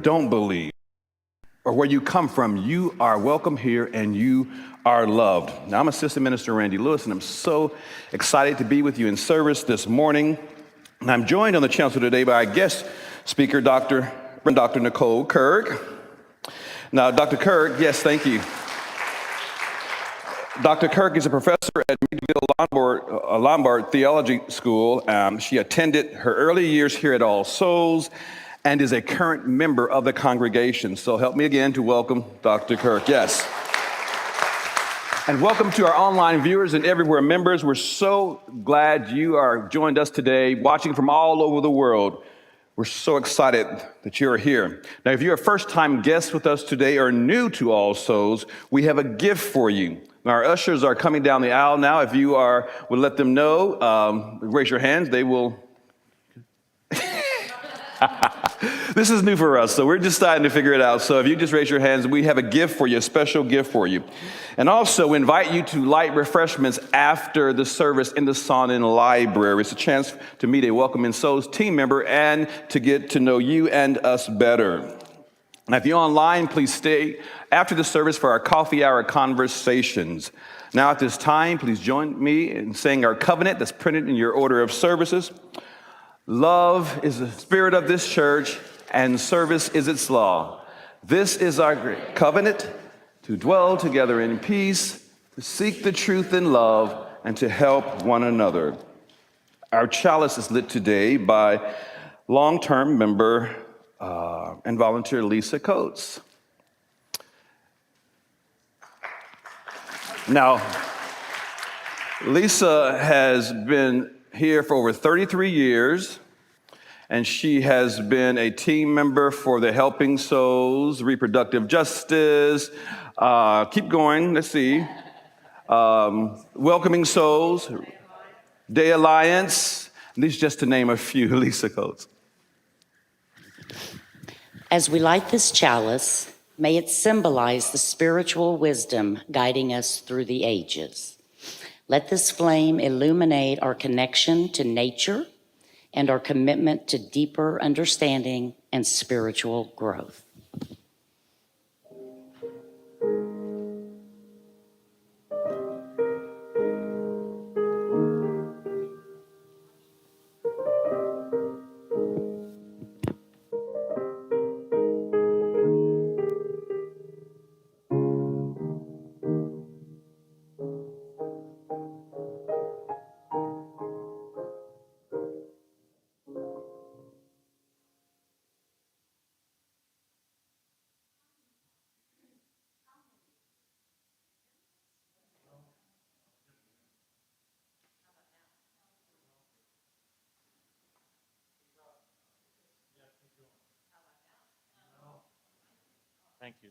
don't believe, or where you come from, you are welcome here and you are loved. Now, I'm Assistant Minister Randy Lewis, and I'm so excited to be with you in service this morning. And I'm joined on the chancel today by our guest speaker, Dr. Nicole Kirk. Now, Dr. Kirk, yes, thank you. Dr. Kirk is a professor at Meadville Lombard Theology School. She attended her early years here at All Souls and is a current member of the congregation. So help me again to welcome Dr. Kirk. Yes. And welcome to our online viewers and everywhere members. We're so glad you are joined us today, watching from all over the world. We're so excited that you're here. Now, if you're a first-time guest with us today or new to All Souls, we have a gift for you. Our ushers are coming down the aisle now. If you would let them know, raise your hands. They will. This is new for us, so we're just starting to figure it out. So if you just raise your hands, we have a gift for you, a special gift for you. And also, we invite you to light refreshments after the service in the Sonnen Library. It's a chance to meet a Welcome in Souls team member and to get to know you and us better. Now, if you're online, please stay after the service for our coffee hour conversations. Now, at this time, please join me in saying our covenant that's printed in your order of services. Love is the spirit of this church, and service is its law. This is our great covenant, to dwell together in peace, to seek the truth in love, and to help one another. Our chalice is lit today by long-term member and volunteer Lisa Coates. Now, Lisa has been here for over 33 years, and she has been a team member for the Helping Souls, Reproductive Justice, keep going, let's see, Welcoming Souls, Day Alliance, these just to name a few. Lisa Coates. As we light this chalice, may it symbolize the spiritual wisdom guiding us through the ages. Let this flame illuminate our connection to nature and our commitment to deeper understanding and spiritual growth. Thank you.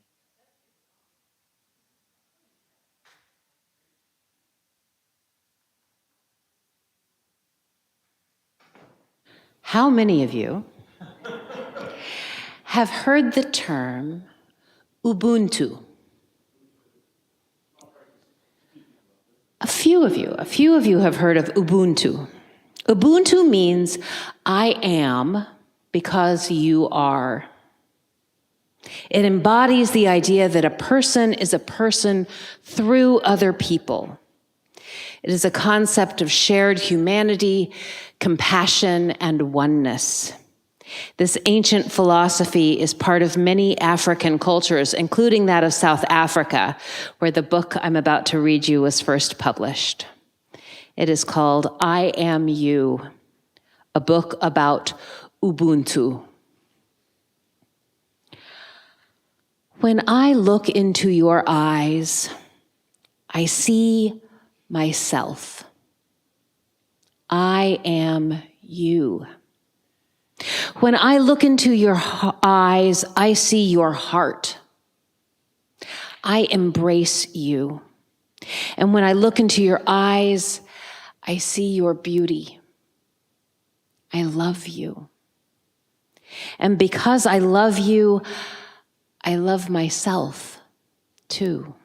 How many of you have heard the term Ubuntu? A few of you have heard of Ubuntu. Ubuntu means I am because you are. It embodies the idea that a person is a person through other people. It is a concept of shared humanity, compassion, and oneness. This ancient philosophy is part of many African cultures, including that of South Africa, where the book I'm about to read you was first published. It is called I Am You, a book about Ubuntu. When I look into your eyes, I see myself. I am you. When I look into your eyes, I see your heart. I embrace you. And when I look into your eyes, I see your beauty. I love you. And because I love you, I love myself too.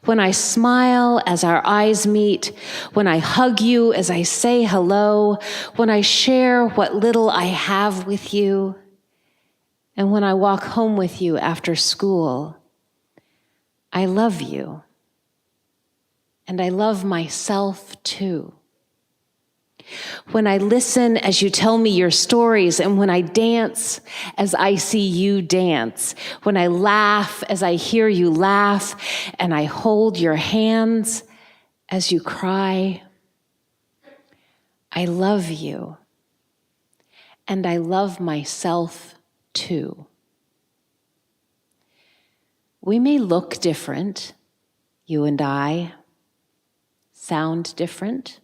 When I smile as our eyes meet, when I hug you as I say hello, when I share what little I have with you, And when I walk home with you after school, I love you. And I love myself too. When I listen as you tell me your stories, and when I dance as I see you dance, when I laugh as I hear you laugh, and I hold your hands as you cry, I love you. And I love myself too. We may look different, you and I, sound different,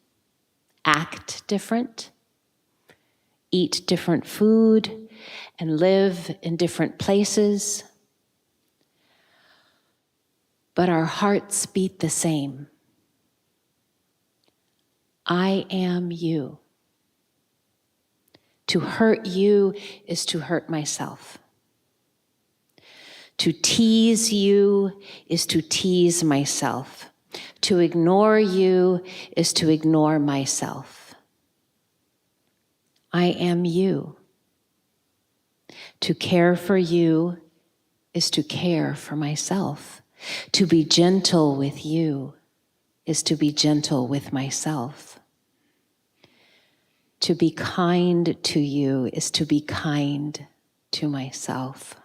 act different, eat different food, and live in different places. But our hearts beat the same. I am you. To hurt you is to hurt myself. To tease you is to tease myself. To ignore you is to ignore myself. I am you. To care for you is to care for myself. To be gentle with you is to be gentle with myself. To be kind to you is to be kind to myself.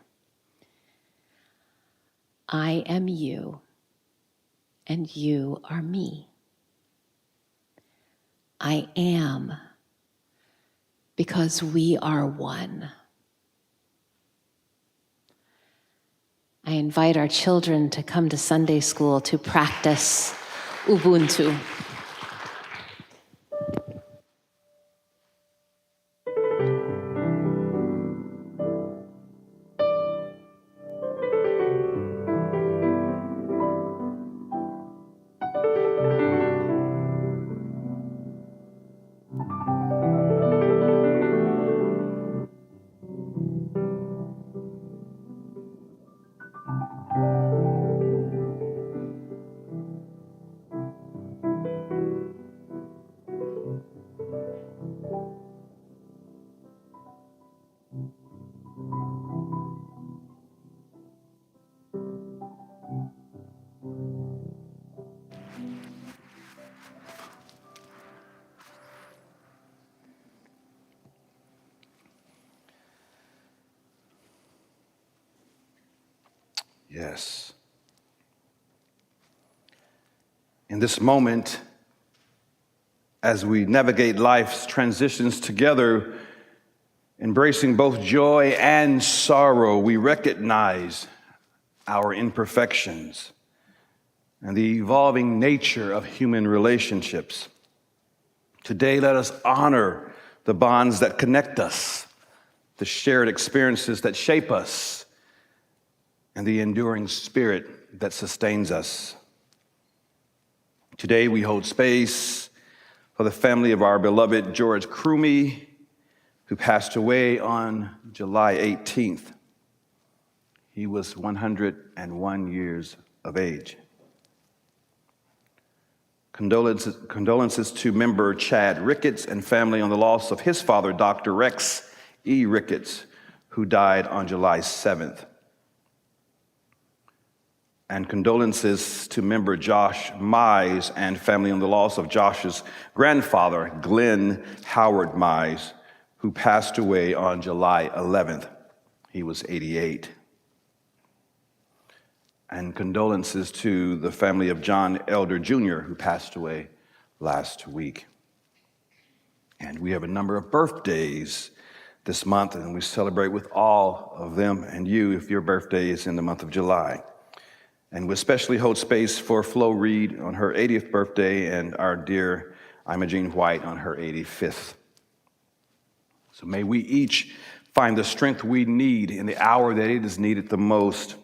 I am you, and you are me. I am, because we are one. I invite our children to come to Sunday school to practice Ubuntu. Yes. In this moment, as we navigate life's transitions together, embracing both joy and sorrow, we recognize our imperfections and the evolving nature of human relationships. Today, let us honor the bonds that connect us, the shared experiences that shape us, and the enduring spirit that sustains us. Today, we hold space for the family of our beloved George Crumey, who passed away on July 18th. He was 101 years of age. Condolences to member Chad Ricketts and family on the loss of his father, Dr. Rex E. Ricketts, who died on July 7th. And condolences to member Josh Mize and family on the loss of Josh's grandfather, Glenn Howard Mize, who passed away on July 11th. He was 88. And condolences to the family of John Elder Jr., who passed away last week. And we have a number of birthdays this month, and we celebrate with all of them and you if your birthday is in the month of July. And we especially hold space for Flo Reed on her 80th birthday and our dear Imogene White on her 85th. So may we each find the strength we need in the hour that it is needed the most.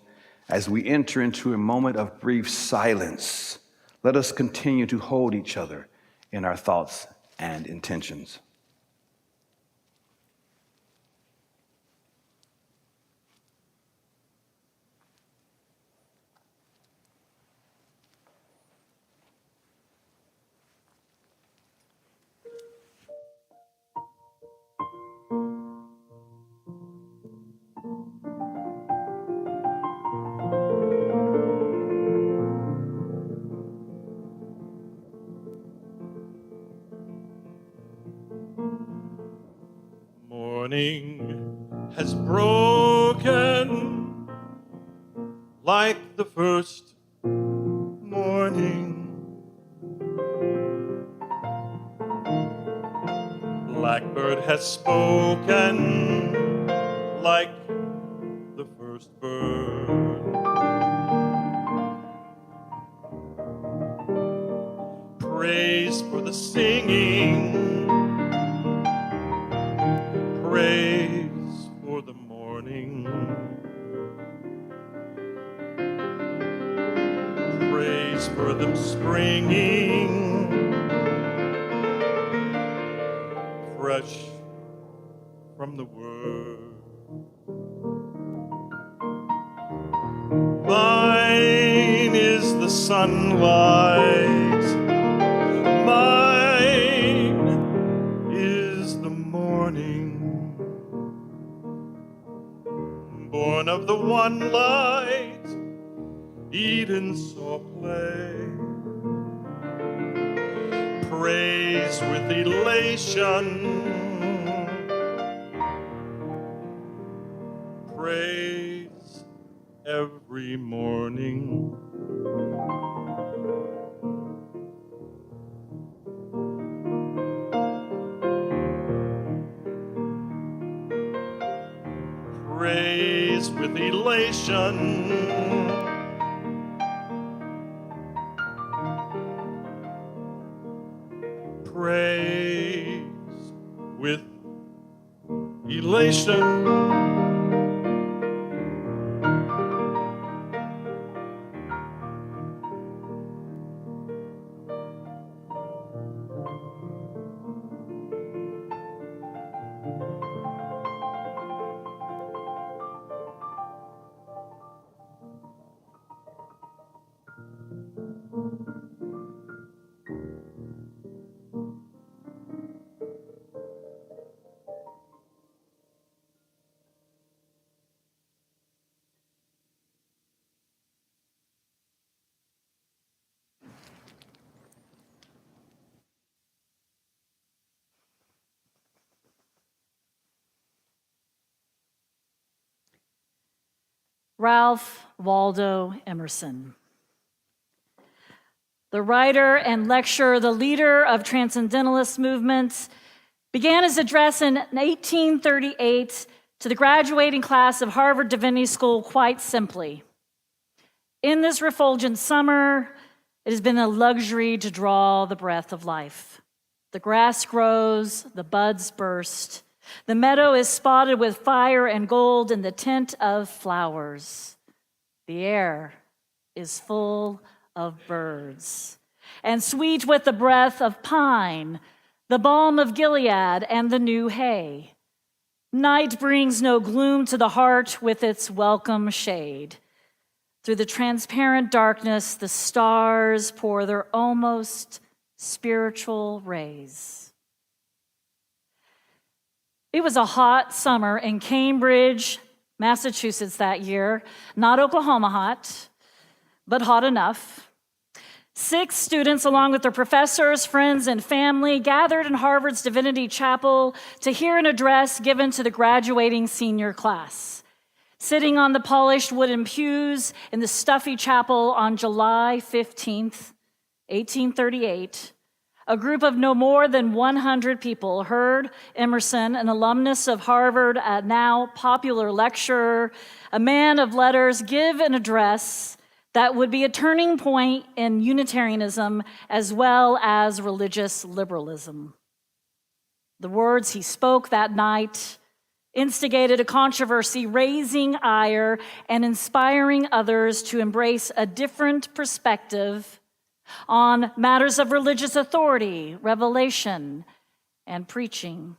As we enter into a moment of brief silence, let us continue to hold each other in our thoughts and intentions. morning has broken like the first morning. Blackbird has spoken like the first bird. Praise for the singing, praise for the morning, praise for them springing fresh from the word. Mine is the sunlight, mine is the morning, born of the one light Eden saw play. Praise with elation, praise every morning. Praise with elation, praise with elation. Ralph Waldo Emerson. The writer and lecturer, the leader of Transcendentalist movements, began his address in 1838 to the graduating class of Harvard Divinity School quite simply. In this refulgent summer, it has been a luxury to draw the breath of life. The grass grows, the buds burst. The meadow is spotted with fire and gold in the tint of flowers. The air is full of birds, and sweet with the breath of pine, the balm of Gilead, and the new hay. Night brings no gloom to the heart with its welcome shade. Through the transparent darkness, the stars pour their almost spiritual rays. It was a hot summer in Cambridge, Massachusetts that year. Not Oklahoma hot, but hot enough. 6 students, along with their professors, friends, and family, gathered in Harvard's Divinity Chapel to hear an address given to the graduating senior class. Sitting on the polished wooden pews in the stuffy chapel on July 15th, 1838, a group of no more than 100 people heard Emerson, an alumnus of Harvard, a now popular lecturer, a man of letters, give an address that would be a turning point in Unitarianism as well as religious liberalism. The words he spoke that night instigated a controversy, raising ire and inspiring others to embrace a different perspective on matters of religious authority, revelation, and preaching.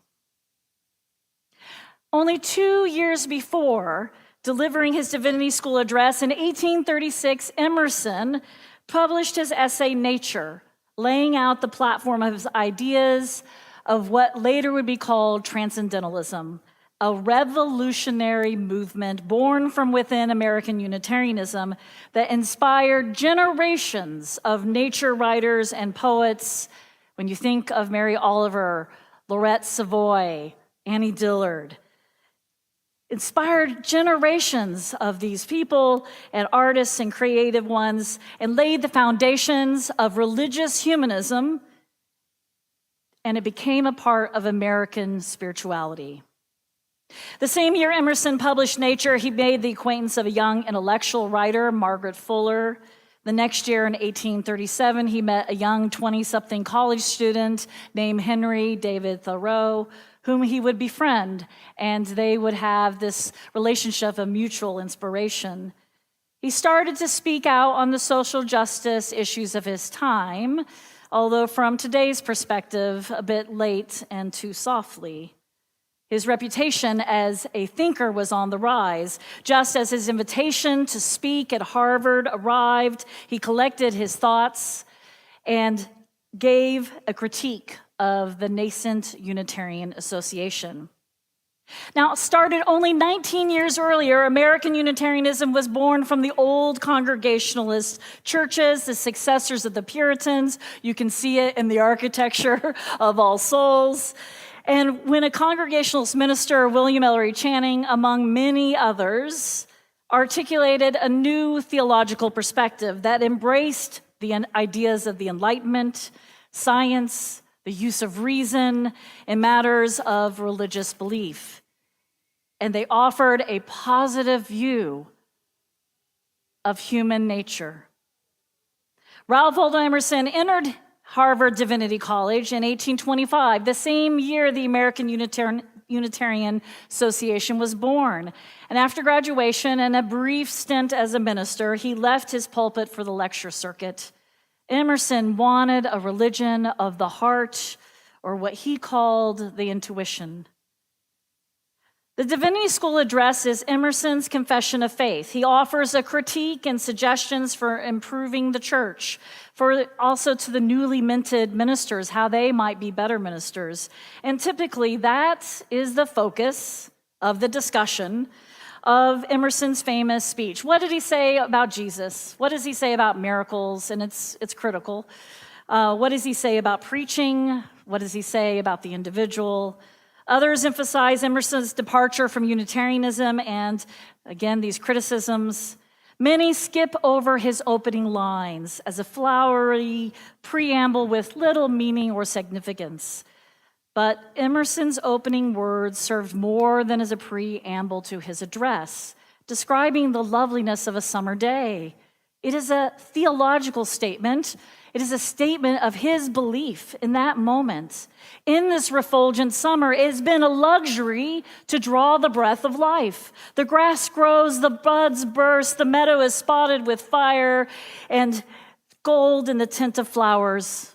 Only 2 years before delivering his Divinity School address in 1836, Emerson published his essay, Nature, laying out the platform of his ideas of what later would be called Transcendentalism, a revolutionary movement born from within American Unitarianism that inspired generations of nature writers and poets. When you think of Mary Oliver, Laurette Savoy, Annie Dillard, inspired generations of these people and artists and creative ones and laid the foundations of religious humanism, and it became a part of American spirituality. The same year Emerson published Nature, he made the acquaintance of a young intellectual writer, Margaret Fuller. The next year, in 1837, he met a young 20-something college student named Henry David Thoreau, whom he would befriend, and they would have this relationship of mutual inspiration. He started to speak out on the social justice issues of his time, although from today's perspective, a bit late and too softly. His reputation as a thinker was on the rise. Just as his invitation to speak at Harvard arrived, he collected his thoughts and gave a critique of the nascent Unitarian Association. Now, started only 19 years earlier, American Unitarianism was born from the old Congregationalist churches, the successors of the Puritans. You can see it in the architecture of All Souls. And when a Congregationalist minister, William Ellery Channing, among many others, articulated a new theological perspective that embraced the ideas of the Enlightenment, science, the use of reason in matters of religious belief. And they offered a positive view of human nature. Ralph Waldo Emerson entered Harvard Divinity College in 1825, the same year the American Unitarian Association was born. And after graduation and a brief stint as a minister, he left his pulpit for the lecture circuit. Emerson wanted a religion of the heart, or what he called the intuition. The Divinity School address is Emerson's confession of faith. He offers a critique and suggestions for improving the church, for also to the newly minted ministers, how they might be better ministers. And typically that is the focus of the discussion of Emerson's famous speech. What did he say about Jesus? What does he say about miracles? And it's critical. What does he say about preaching? What does he say about the individual? Others emphasize Emerson's departure from Unitarianism and, again, these criticisms. Many skip over his opening lines as a flowery preamble with little meaning or significance. But Emerson's opening words served more than as a preamble to his address, describing the loveliness of a summer day. It is a theological statement. It is a statement of his belief in that moment. In this refulgent summer, it has been a luxury to draw the breath of life. The grass grows, the buds burst, the meadow is spotted with fire and gold in the tint of flowers.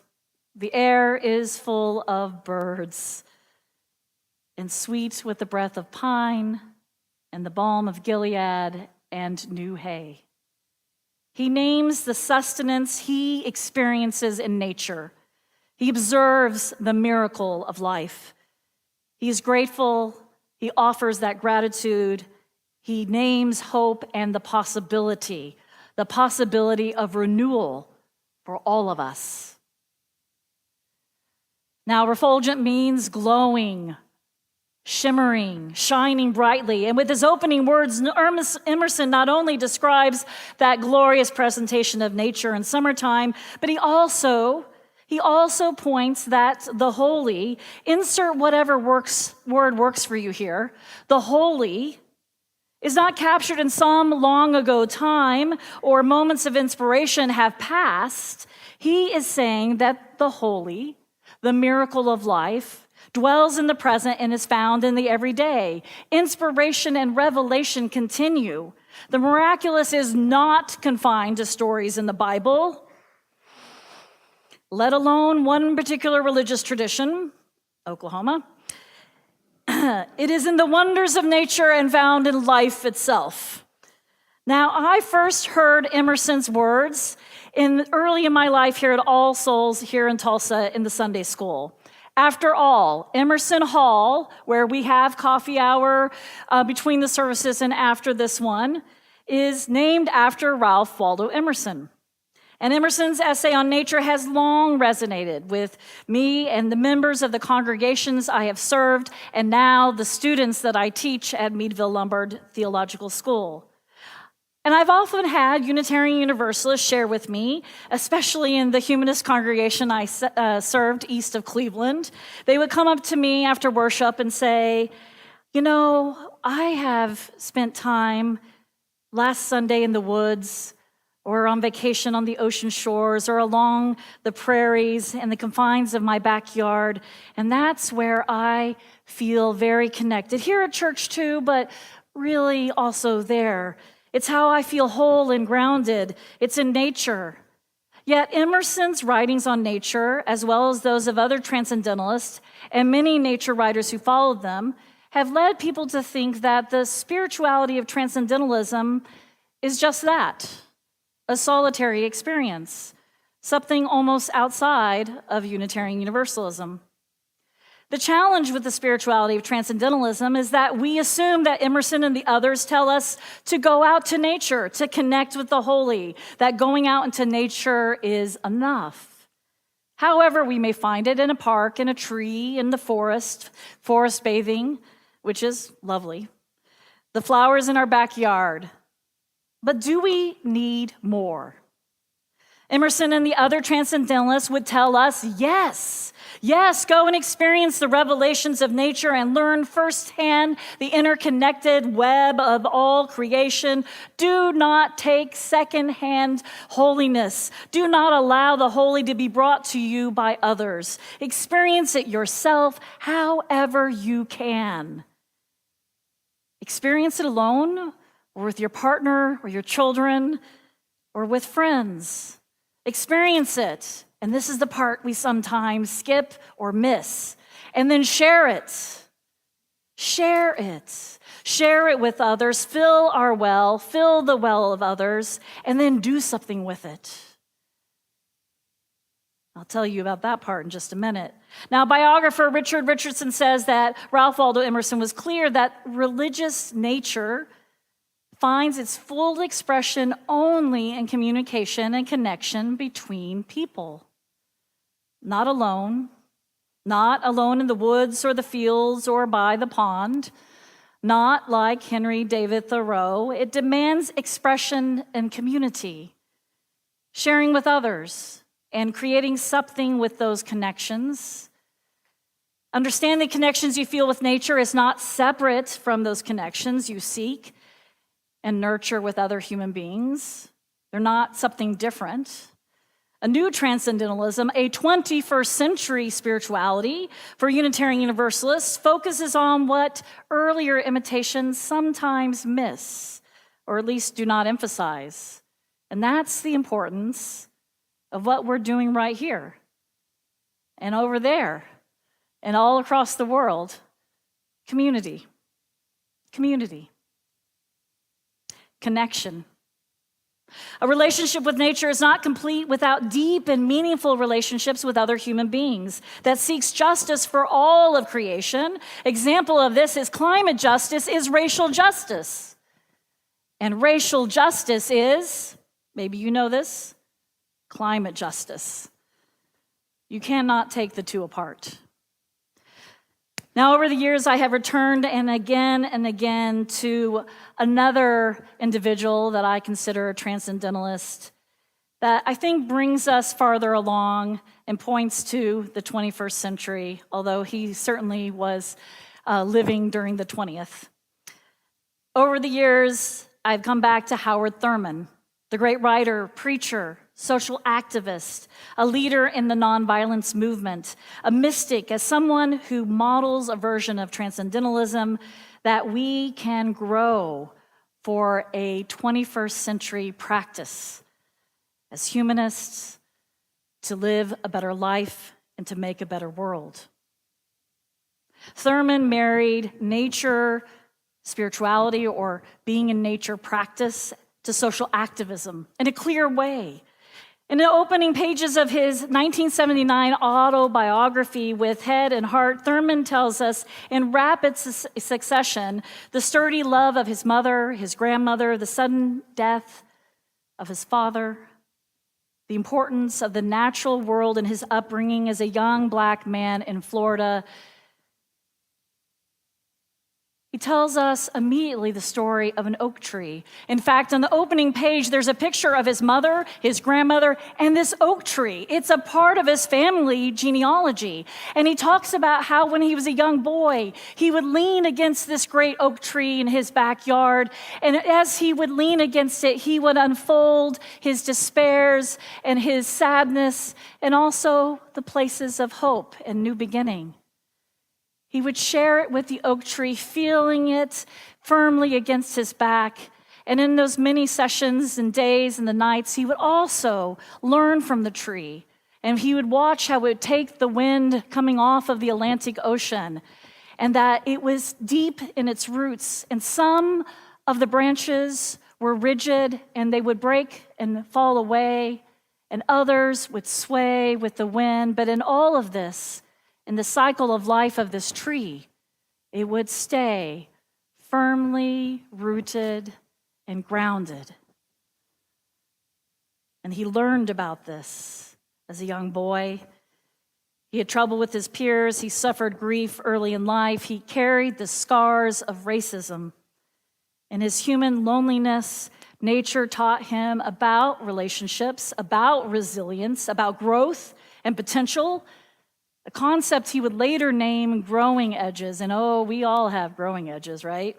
The air is full of birds and sweet with the breath of pine and the balm of Gilead and new hay. He names the sustenance he experiences in nature. He observes the miracle of life. He is grateful. He offers that gratitude. He names hope and the possibility of renewal for all of us. Now, refulgent means glowing, shimmering, shining brightly. And with his opening words, Emerson not only describes that glorious presentation of nature in summertime, but he also points that the holy, insert whatever word works for you here, the holy is not captured in some long ago time or moments of inspiration have passed. He is saying that the holy, the miracle of life, dwells in the present and is found in the everyday. Inspiration and revelation continue. The miraculous is not confined to stories in the Bible, let alone one particular religious tradition, Oklahoma. It is in the wonders of nature and found in life itself. Now, I first heard Emerson's words early in my life here at All Souls here in Tulsa in the Sunday school. After all, Emerson Hall, where we have coffee hour between the services and after this one, is named after Ralph Waldo Emerson. And Emerson's essay on nature has long resonated with me and the members of the congregations I have served, and now the students that I teach at Meadville Lombard Theological School. And I've often had Unitarian Universalists share with me, especially in the humanist congregation I served east of Cleveland. They would come up to me after worship and say, you know, I have spent time last Sunday in the woods, or on vacation on the ocean shores, or along the prairies and the confines of my backyard. And that's where I feel very connected. Here at church too, but really also there. It's how I feel whole and grounded. It's in nature. Yet Emerson's writings on nature, as well as those of other transcendentalists and many nature writers who followed them, have led people to think that the spirituality of transcendentalism is just that, a solitary experience, something almost outside of Unitarian Universalism. The challenge with the spirituality of transcendentalism is that we assume that Emerson and the others tell us to go out to nature, to connect with the holy, that going out into nature is enough. However, we may find it in a park, in a tree, in the forest bathing, which is lovely, the flowers in our backyard. But do we need more? Emerson and the other transcendentalists would tell us, yes, go and experience the revelations of nature and learn firsthand the interconnected web of all creation. Do not take secondhand holiness. Do not allow the holy to be brought to you by others. Experience it yourself however you can. Experience it alone, or with your partner, or your children, or with friends. Experience it. And this is the part we sometimes skip or miss. And then share it. Share it. Share it with others. Fill our well. Fill the well of others. And then do something with it. I'll tell you about that part in just a minute. Now, biographer Richard Richardson says that Ralph Waldo Emerson was clear that religious nature finds its full expression only in communication and connection between people. Not alone in the woods or the fields or by the pond, not like Henry David Thoreau. It demands expression and community, sharing with others and creating something with those connections. Understanding the connections you feel with nature is not separate from those connections you seek and nurture with other human beings. They're not something different. A new transcendentalism, a 21st century spirituality for Unitarian Universalists, focuses on what earlier imitations sometimes miss, or at least do not emphasize. And that's the importance of what we're doing right here and over there and all across the world. Community. Connection. A relationship with nature is not complete without deep and meaningful relationships with other human beings that seeks justice for all of creation. Example of this is climate justice is racial justice. And racial justice is, maybe you know this, climate justice. You cannot take the two apart. Now, over the years, I have returned and again to another individual that I consider a transcendentalist that I think brings us farther along and points to the 21st century, although he certainly was living during the 20th. Over the years, I've come back to Howard Thurman, the great writer, preacher, social activist, a leader in the nonviolence movement, a mystic, as someone who models a version of transcendentalism that we can grow for a 21st century practice as humanists to live a better life and to make a better world. Thurman married nature, spirituality, or being in nature practice to social activism in a clear way. In the opening pages of his 1979 autobiography, With Head and Heart, Thurman tells us in rapid succession the sturdy love of his mother, his grandmother, the sudden death of his father, the importance of the natural world in his upbringing as a young black man in Florida, he tells us immediately the story of an oak tree. In fact, on the opening page, there's a picture of his mother, his grandmother, and this oak tree. It's a part of his family genealogy. And he talks about how when he was a young boy, he would lean against this great oak tree in his backyard. And as he would lean against it, he would unfold his despairs and his sadness, and also the places of hope and new beginning. He would share it with the oak tree, feeling it firmly against his back. And in those many sessions and days and the nights, he would also learn from the tree. And he would watch how it would take the wind coming off of the Atlantic Ocean, and that it was deep in its roots. And some of the branches were rigid and they would break and fall away, and others would sway with the wind. But in all of this, in the cycle of life of this tree, it would stay firmly rooted and grounded. And he learned about this as a young boy. He had trouble with his peers. He suffered grief early in life. He carried the scars of racism. In his human loneliness, nature taught him about relationships, about resilience, about growth and potential, a concept he would later name growing edges. And oh, we all have growing edges, right?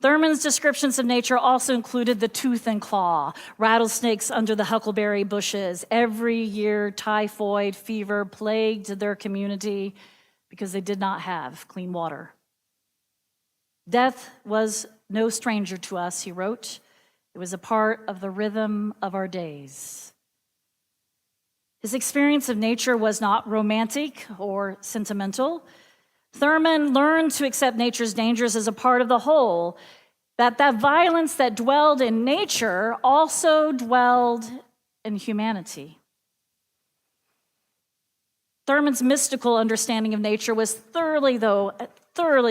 Thurman's descriptions of nature also included the tooth and claw, rattlesnakes under the huckleberry bushes. Every year, typhoid fever plagued their community because they did not have clean water. Death was no stranger to us, he wrote. It was a part of the rhythm of our days. His experience of nature was not romantic or sentimental. Thurman learned to accept nature's dangers as a part of the whole, that violence that dwelled in nature also dwelled in humanity. Thurman's mystical understanding of nature was thoroughly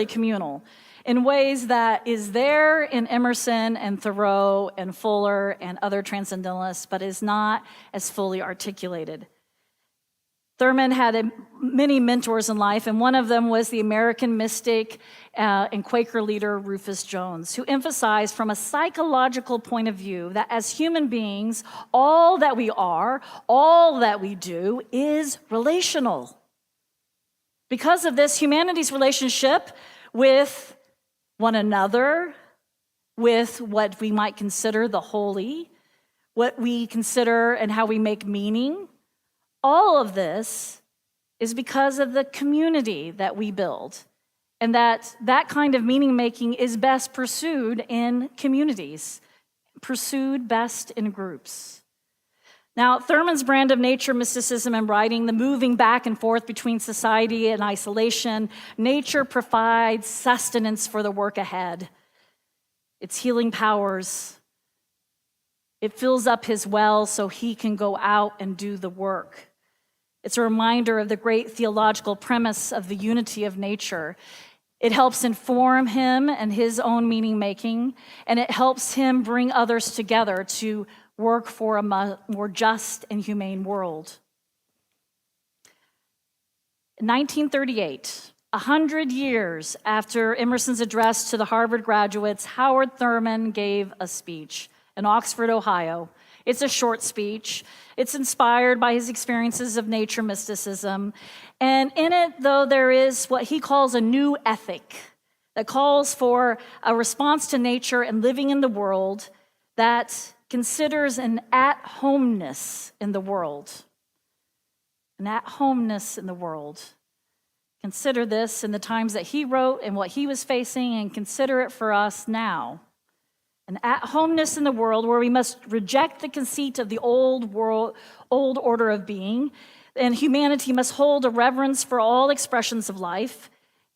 communal, in ways that is there in Emerson and Thoreau and Fuller and other transcendentalists, but is not as fully articulated. Thurman had many mentors in life, and one of them was the American mystic and Quaker leader Rufus Jones, who emphasized from a psychological point of view that as human beings, all that we are, all that we do is relational. Because of this, humanity's relationship with one another, with what we might consider the holy, what we consider and how we make meaning, all of this is because of the community that we build, and that kind of meaning making is best pursued in communities, pursued best in groups. Now, Thurman's brand of nature mysticism and writing, the moving back and forth between society and isolation, nature provides sustenance for the work ahead. Its healing powers. It fills up his well so he can go out and do the work. It's a reminder of the great theological premise of the unity of nature. It helps inform him and his own meaning making, and it helps him bring others together to work for a more just and humane world. In 1938, 100 years after Emerson's address to the Harvard graduates, Howard Thurman gave a speech in Oxford, Ohio. It's a short speech. It's inspired by his experiences of nature mysticism. And in it, though, there is what he calls a new ethic that calls for a response to nature and living in the world that considers an at-homeness in the world. An at-homeness in the world. Consider this in the times that he wrote and what he was facing, and consider it for us now. An at-homeness in the world where we must reject the conceit of the old order of being, and humanity must hold a reverence for all expressions of life,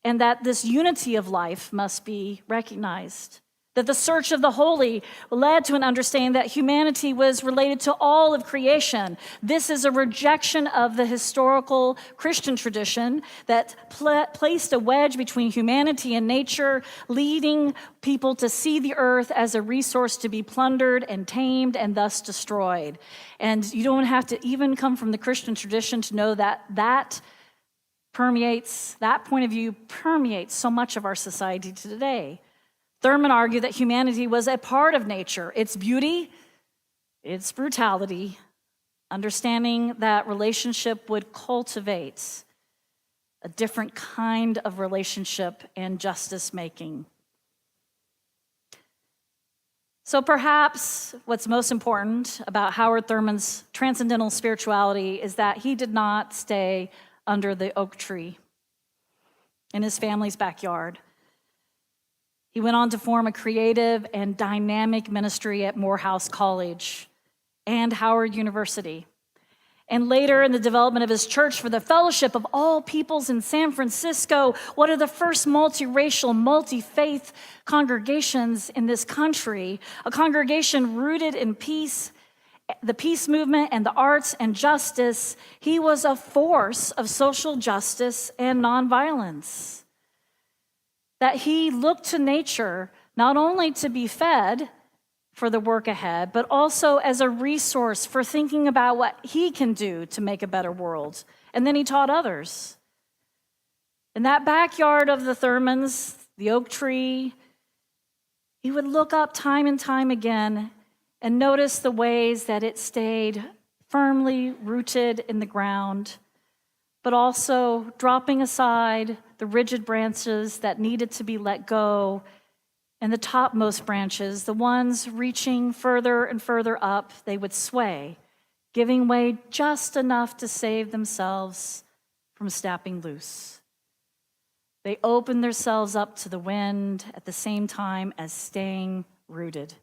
and that this unity of life must be recognized. that the search of the holy led to an understanding that humanity was related to all of creation. This is a rejection of the historical Christian tradition that placed a wedge between humanity and nature, leading people to see the earth as a resource to be plundered and tamed and thus destroyed. And you don't have to even come from the Christian tradition to know that that point of view permeates so much of our society today. Thurman argued that humanity was a part of nature, its beauty, its brutality, understanding that relationship would cultivate a different kind of relationship and justice making. So perhaps what's most important about Howard Thurman's transcendental spirituality is that he did not stay under the oak tree in his family's backyard. He went on to form a creative and dynamic ministry at Morehouse College and Howard University. And later in the development of his church for the Fellowship of All Peoples in San Francisco, one of the first multiracial, multi-faith congregations in this country, a congregation rooted in peace, the peace movement and the arts and justice. He was a force of social justice and nonviolence. That he looked to nature not only to be fed for the work ahead, but also as a resource for thinking about what he can do to make a better world. And then he taught others. In that backyard of the Thurmans, the oak tree, he would look up time and time again and notice the ways that it stayed firmly rooted in the ground, but also dropping aside the rigid branches that needed to be let go, and the topmost branches, the ones reaching further and further up, they would sway, giving way just enough to save themselves from snapping loose. They opened themselves up to the wind at the same time as staying rooted.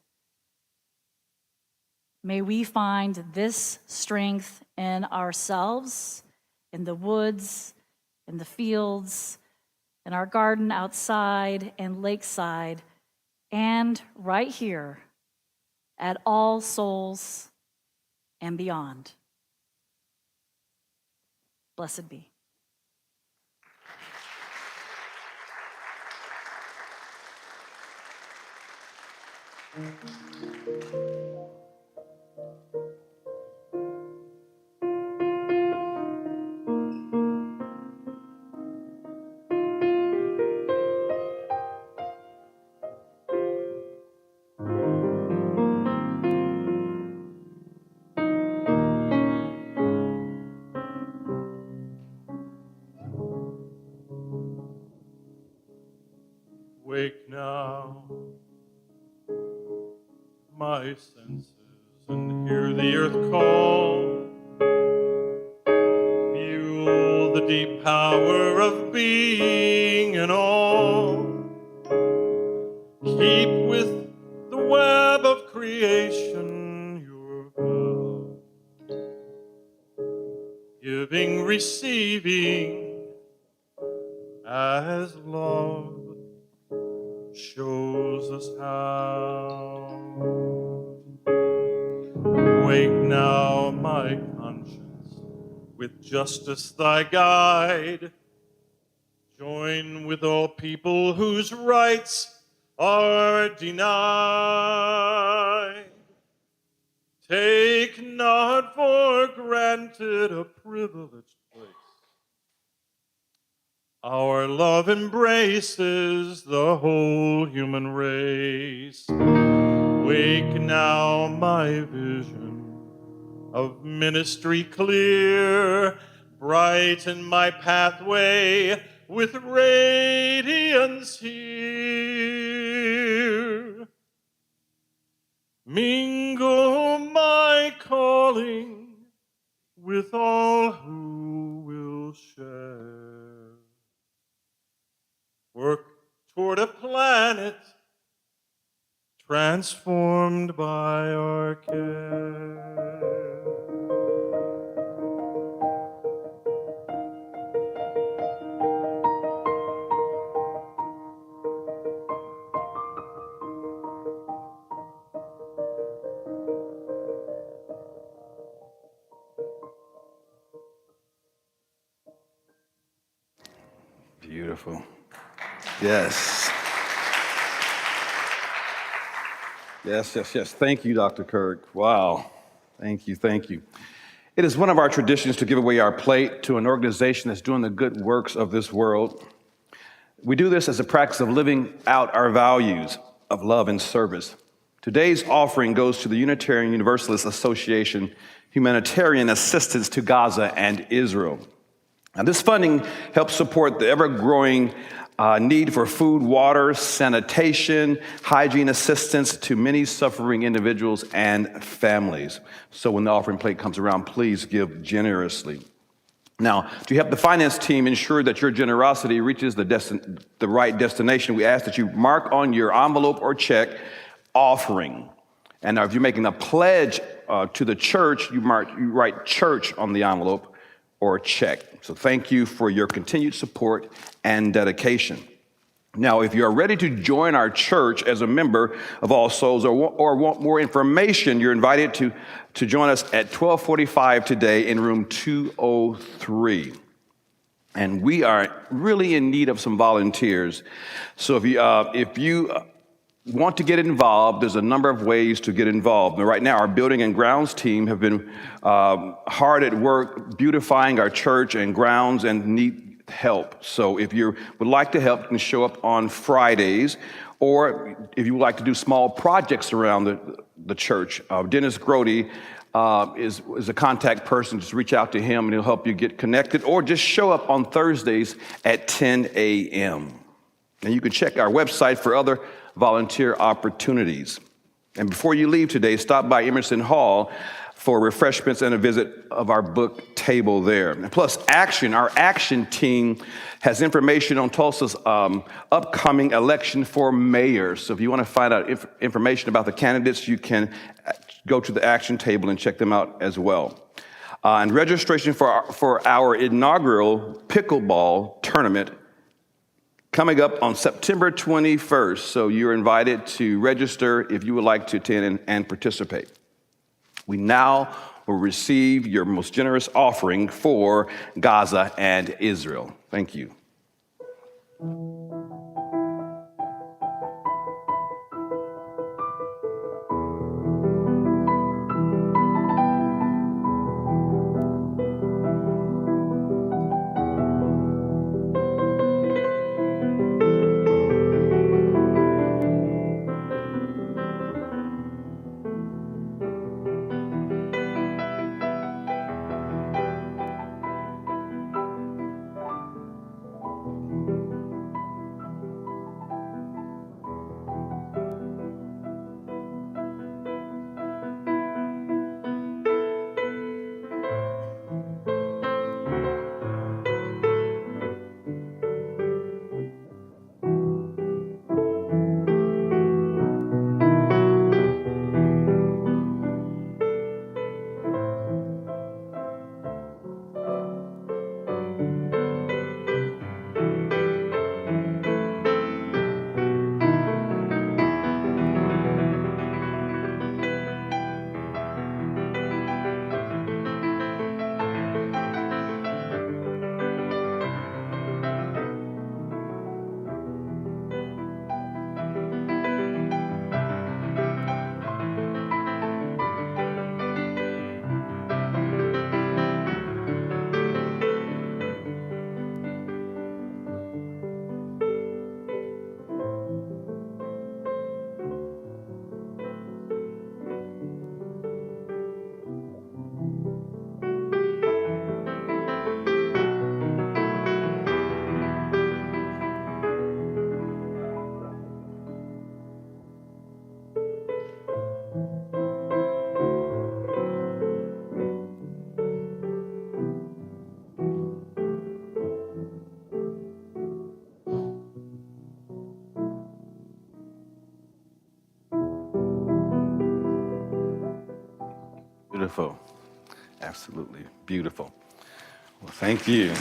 May we find this strength in ourselves, in the woods, in the fields, in our garden outside and lakeside, and right here at All Souls and beyond. Blessed be. Wake now, my senses, and hear the earth call. Feel the deep power of being in all. Keep with the web of creation your vow. Giving, receiving, as love shows us how. Wake now, my conscience, with justice thy guide. Join with all people whose rights are denied. Take not for granted a privileged place. Our love embraces the whole human race. Wake now, my vision of ministry clear. Brighten my pathway with radiance here. Mingle my calling with all who will share. Work toward a planet transformed by our care. Beautiful. Yes. Yes. Thank you, Dr. Kirk. Wow. Thank you. It is one of our traditions to give away our plate to an organization that's doing the good works of this world. We do this as a practice of living out our values of love and service. Today's offering goes to the Unitarian Universalist Association Humanitarian Assistance to Gaza and Israel. Now, this funding helps support the ever-growing need for food, water, sanitation, hygiene assistance to many suffering individuals and families. So when the offering plate comes around, please give generously. Now, to help the finance team ensure that your generosity reaches the right destination, we ask that you mark on your envelope or check offering. And now, if you're making a pledge to the church, you write church on the envelope or check. So thank you for your continued support and dedication. Now, if you are ready to join our church as a member of All Souls or want more information, you're invited to join us at 12:45 today in room 203. And we are really in need of some volunteers. So if you want to get involved, there's a number of ways to get involved. Right now, our building and grounds team have been hard at work beautifying our church and grounds and need help. So if you would like to help, you can show up on Fridays, or if you would like to do small projects around the church, Dennis Grody is a contact person. Just reach out to him and he'll help you get connected, or just show up on Thursdays at 10 a.m. And you can check our website for other volunteer opportunities. And before you leave today, stop by Emerson Hall for refreshments and a visit of our book table there. And plus, our action team has information on Tulsa's upcoming election for mayor. So if you want to find out information about the candidates, you can go to the action table and check them out as well. And registration for our inaugural pickleball tournament coming up on September 21st. So you're invited to register if you would like to attend and participate. We now will receive your most generous offering for Gaza and Israel. Thank you. Beautiful. Absolutely beautiful. Well, thank you.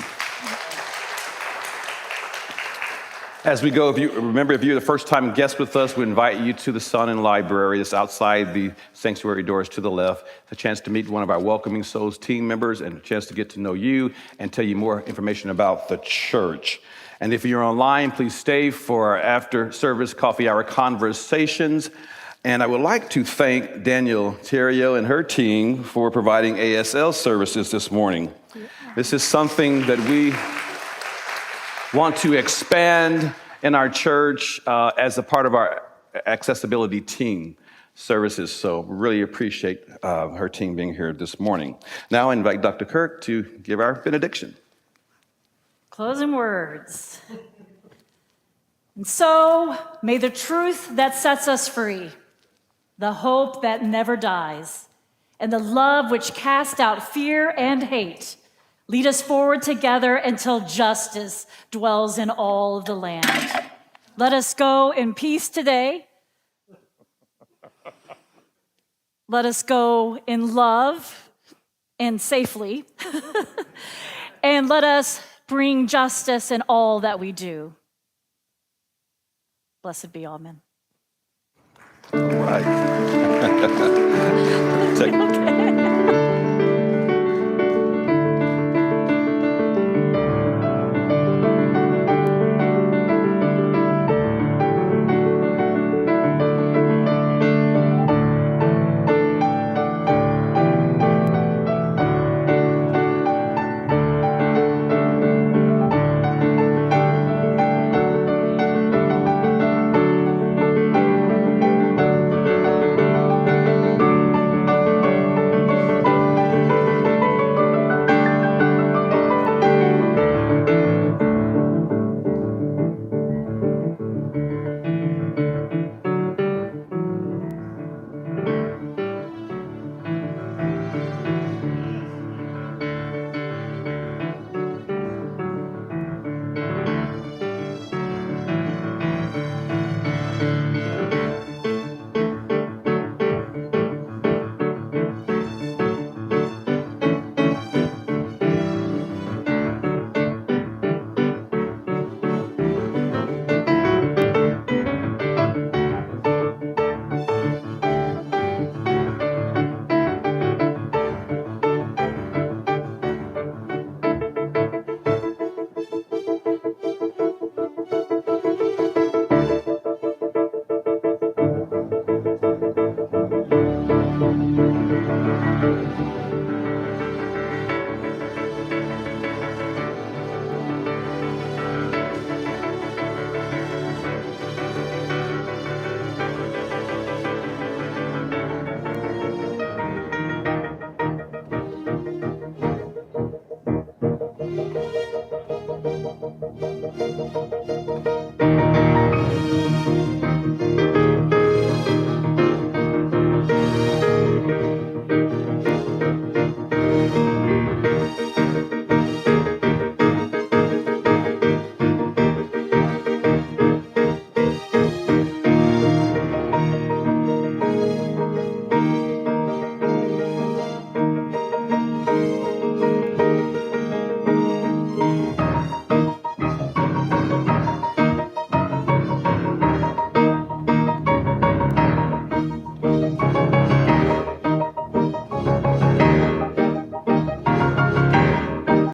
As we go, if you're the first time guest with us, we invite you to the Sun and Library. It's outside the sanctuary doors to the left. It's a chance to meet one of our Welcoming Souls team members and a chance to get to know you and tell you more information about the church. And if you're online, please stay for our after-service coffee hour conversations. And I would like to thank Danielle Theriot and her team for providing ASL services this morning. This is something that we want to expand in our church as a part of our accessibility team services. So really appreciate her team being here this morning. Now I invite Dr. Kirk to give our benediction. Closing words. And so, may the truth that sets us free, the hope that never dies, and the love which casts out fear and hate lead us forward together until justice dwells in all of the land. Let us go in peace today. Let us go in love and safely. And let us bring justice in all that we do. Blessed be, amen. All right. Take-